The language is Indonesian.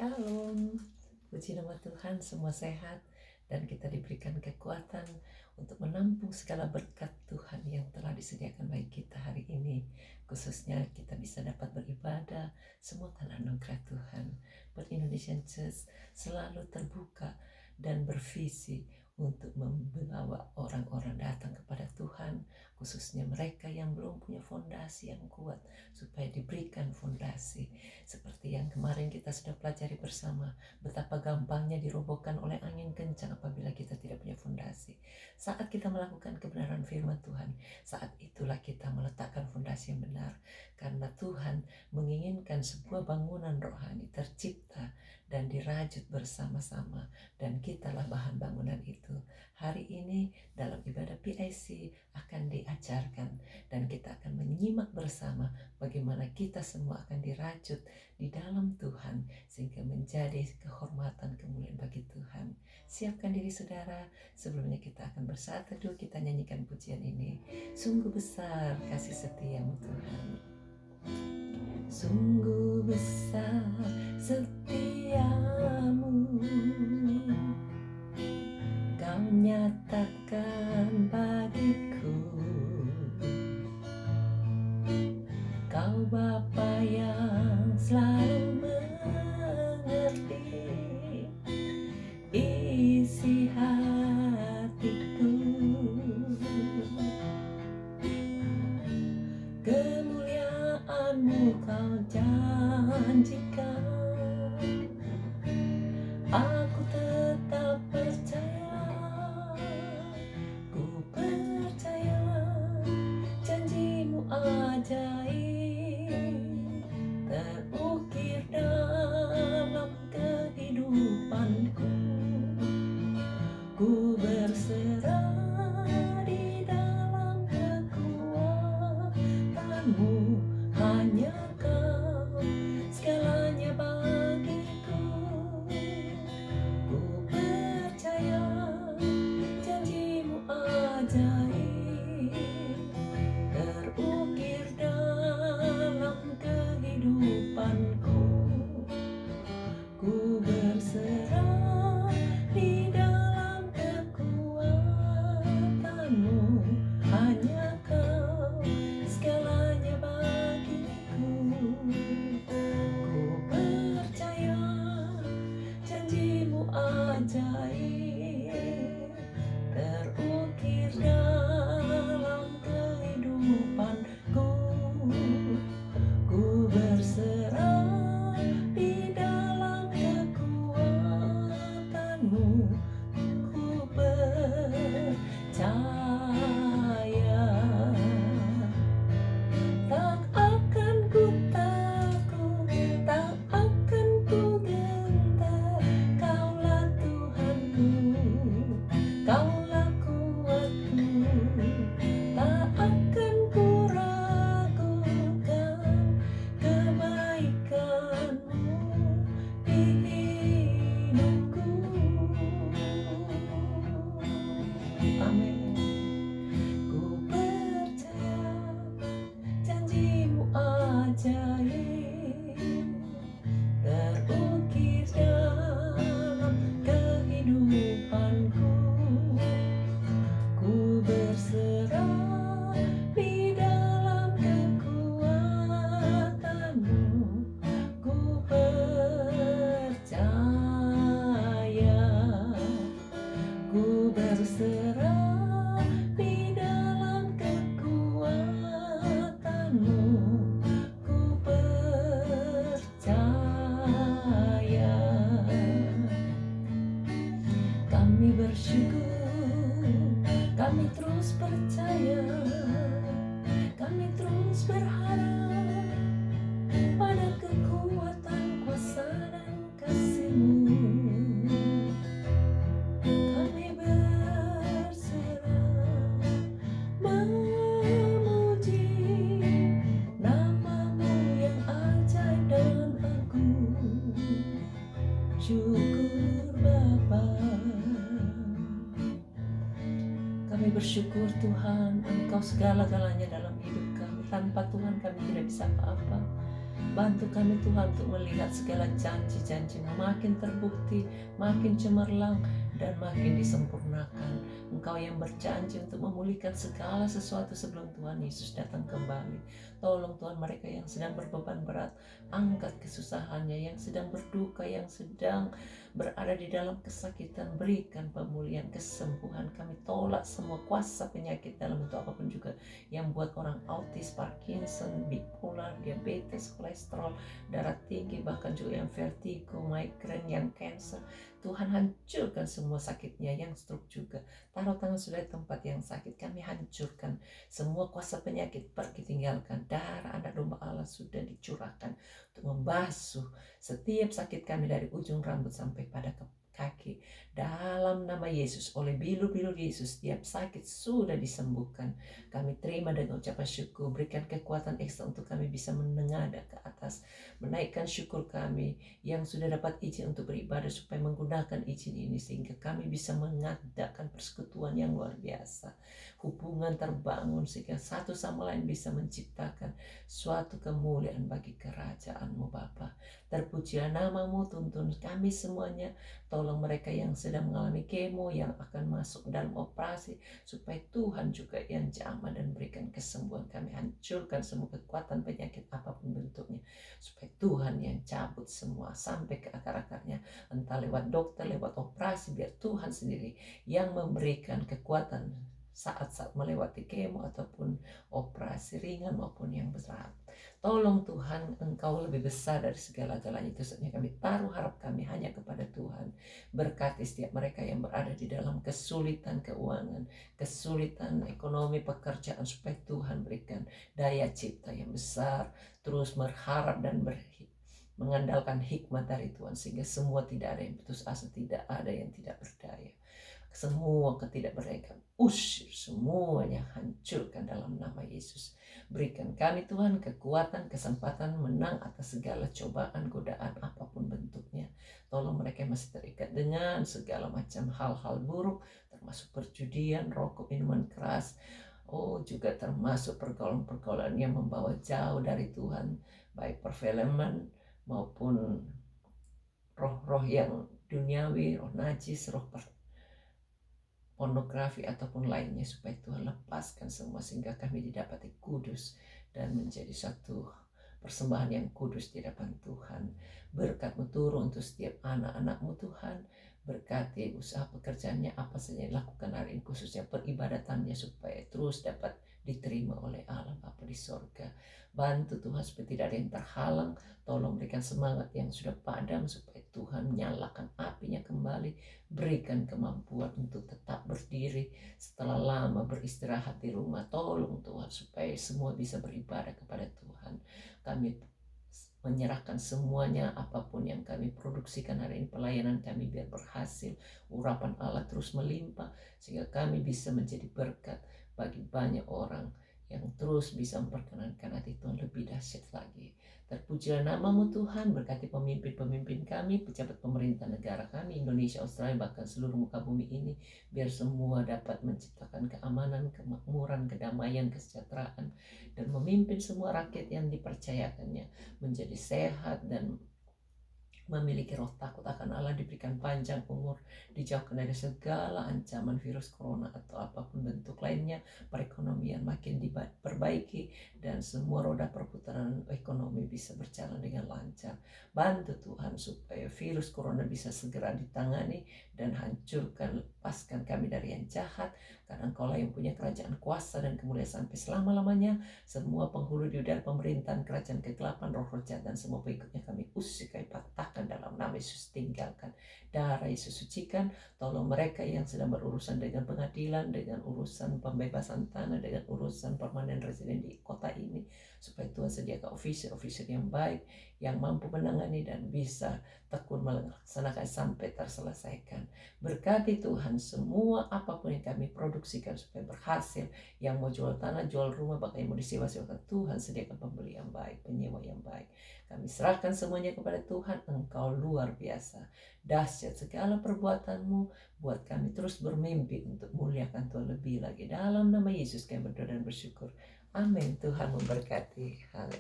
Shalom, puji nama Tuhan, semua sehat dan kita diberikan kekuatan untuk menampung segala berkat Tuhan yang telah disediakan bagi kita hari ini. Khususnya kita bisa dapat beribadah, semua karena anugerah Tuhan. Buat Indonesian Church selalu terbuka dan bervisi untuk membawa orang-orang datang kepada Tuhan, khususnya mereka yang belum punya fondasi yang kuat, supaya diberikan fondasi. Seperti yang kemarin kita sudah pelajari bersama, betapa gampangnya dirobohkan oleh angin kencang apabila kita tidak punya fondasi. Saat kita melakukan kebenaran firman Tuhan, saat itulah kita meletakkan fondasi yang benar. Karena Tuhan menginginkan sebuah bangunan rohani tercipta dan dirajut bersama-sama, dan kitalah bahan bangunan itu. Hari ini dalam ibadah PIC akan diajarkan dan kita akan menyimak bersama bagaimana kita semua akan dirajut di dalam Tuhan sehingga menjadi kehormatan kemuliaan bagi Tuhan. Siapkan diri saudara, sebelumnya kita akan bersatu teduh, kita nyanyikan pujian ini. Sungguh besar kasih setiamu Tuhan. Sungguh besar setiamu, Kau nyatakan bagiku. Kau Bapa yang selalu mengerti isi hatiku. Kemuliaan-Mu Kau janjikan, aku tetap percaya. Ku percaya janji-Mu ajaib terukir dalam kehidupanku. Ku berserah di dalam kekuatan-Mu, hanya Kau segalanya bagiku. Ku percaya janji-Mu ajaib terukir dalam kehidupanku. Ku berserah di dalam kekuatan-Mu, hanya Kau segalanya bagiku. Ku percaya janji-Mu ajaib terukir dalam kehidupanku. Ku berserah di dalam kekuatan-Mu. Ku percaya tak akan ku takut, tak akan ku gentar. Kaulah Tuhanku, Kaulah kuatku. Tak akan ku ragukan kebaikan-Mu di hidupku. Amin. Ku percaya janji-Mu ajaib terukir dalam kehidupanku. Ku berserah di dalam kekuatan-Mu. Ku percaya. Ku berserah di dalam kekuatan-Mu. Ku percaya. Kami bersyukur, kami terus percaya, kami terus berharap pada kekuatan kuasa dan kasih-Mu. Kami berserah memuji nama-Mu yang ajaib dan agung. Syukur Bapa. Kami bersyukur Tuhan, Engkau segala-galanya dalam hidup kami. Tanpa Tuhan kami tidak bisa apa-apa. Bantu kami Tuhan untuk melihat segala janji-janji-Mu makin terbukti, makin cemerlang, dan makin disempurnakan. Engkau yang berjanji untuk memulihkan segala sesuatu sebelum Tuhan Yesus datang kembali. Tolong Tuhan mereka yang sedang berbeban berat, angkat kesusahannya, yang sedang berduka, yang sedang berada di dalam kesakitan, berikan pemulihan, kesembuhan. Kami tolak semua kuasa penyakit dalam bentuk apapun juga yang buat orang autis, Parkinson, bipolar, diabetes, kolesterol, darah tinggi, bahkan juga yang vertigo, migrain, yang cancer. Tuhan hancurkan semua sakitnya, yang stroke juga. Taruh tangan sudah di tempat yang sakit, kami hancurkan semua kuasa penyakit, pergi tinggalkan. Darah anak domba Allah sudah dicurahkan untuk membasuh setiap sakit kami dari ujung rambut sampai pada kaki. Dalam nama Yesus, oleh bilu-bilu Yesus, setiap sakit sudah disembuhkan. Kami terima dengan ucapan syukur, berikan kekuatan ekstra untuk kami bisa menengadah ke atas, menaikkan syukur kami yang sudah dapat izin untuk beribadah, supaya menggunakan izin ini sehingga kami bisa mengadakan persekutuan yang luar biasa. Hubungan terbangun sehingga satu sama lain bisa menciptakan suatu kemuliaan bagi kerajaan-Mu Bapa. Terpujilah nama-Mu, tuntun kami semuanya. Tolong mereka yang sedang mengalami kemo, yang akan masuk dalam operasi, supaya Tuhan juga yang jamah dan berikan kesembuhan. Kami hancurkan semua kekuatan penyakit apapun bentuknya, supaya Tuhan yang cabut semua sampai ke akar-akarnya, entah lewat dokter, lewat operasi, biar Tuhan sendiri yang memberikan kekuatan saat-saat melewati kemo ataupun operasi ringan maupun yang berat. Tolong Tuhan, Engkau lebih besar dari segala-galanya. Itu sebabnya kami taruh harap kami hanya kepada Tuhan. Berkati setiap mereka yang berada di dalam kesulitan keuangan, kesulitan ekonomi, pekerjaan, supaya Tuhan berikan daya cipta yang besar, terus berharap dan mengandalkan hikmat dari Tuhan, sehingga semua tidak ada yang putus asa, tidak ada yang tidak berdaya. Semua ketidakberdayaan usir, semuanya hancurkan dalam nama Yesus. Berikan kami Tuhan kekuatan, kesempatan menang atas segala cobaan, godaan apapun bentuknya. Tolong mereka yang masih terikat dengan segala macam hal-hal buruk, termasuk perjudian, rokok, minuman keras, juga termasuk pergaulan-pergaulan yang membawa jauh dari Tuhan, baik perfilman maupun roh-roh yang duniawi, roh najis, roh pornografi ataupun lainnya, supaya Tuhan lepaskan semua sehingga kami didapati kudus dan menjadi satu persembahan yang kudus di hadapan Tuhan. Berkat-Mu turun untuk setiap anak-anak-Mu Tuhan. Berkati usaha pekerjaannya, apa saja yang dilakukan hari ini, khususnya peribadatannya, supaya terus dapat diterima oleh Allah Bapa di sorga. Bantu Tuhan supaya tidak ada yang terhalang. Tolong berikan semangat yang sudah padam supaya Tuhan menyalakan apinya kembali. Berikan kemampuan untuk tetap berdiri setelah lama beristirahat di rumah. Tolong Tuhan supaya semua bisa beribadah kepada Tuhan. Kami menyerahkan semuanya, apapun yang kami produksikan hari ini, pelayanan kami biar berhasil, urapan Allah terus melimpah, sehingga kami bisa menjadi berkat bagi banyak orang, yang terus bisa memperkenankan hati Tuhan lebih dahsyat lagi. Terpujilah nama-Mu Tuhan, berkati pemimpin-pemimpin kami, pejabat pemerintah negara kami, Indonesia, Australia, bahkan seluruh muka bumi ini, biar semua dapat menciptakan keamanan, kemakmuran, kedamaian, kesejahteraan, dan memimpin semua rakyat yang dipercayakannya menjadi sehat dan memiliki roh takut akan Allah, diberikan panjang umur, dijauhkan dari segala ancaman virus corona atau apapun bentuk lainnya, perekonomian makin diperbaiki, dan semua roda perputaran ekonomi bisa berjalan dengan lancar. Bantu Tuhan supaya virus corona bisa segera ditangani dan hancurkan, lepaskan kami dari yang jahat, karena Engkaulah yang punya kerajaan, kuasa, dan kemuliaan sampai selama-lamanya. Semua penghulu di udara pemerintahan, kerajaan kegelapan, roh-roh jahat, dan semua pengikutnya kami usir, kami patahkan dalam nama Yesus, tinggalkan. Darah Yesus sucikan. Tolong mereka yang sedang berurusan dengan pengadilan, dengan urusan pembebasan tanah, dengan urusan permanen residen di kota ini, supaya Tuhan sediakan officer yang baik, yang mampu menangani dan bisa tekun melaksanakan sampai terselesaikan. Berkati Tuhan semua apapun yang kami produksikan supaya berhasil. Yang mau jual tanah, jual rumah, bahkan yang mau disewa-sewakan, Tuhan sediakan pembeli yang baik, penyewa yang baik. Kami serahkan semuanya kepada Tuhan. Engkau luar biasa, dahsyat segala perbuatan-Mu. Buat kami terus bermimpi untuk muliakan Tuhan lebih lagi. Dalam nama Yesus kami berdoa dan bersyukur. Amin. Tuhan memberkati. Haleluya.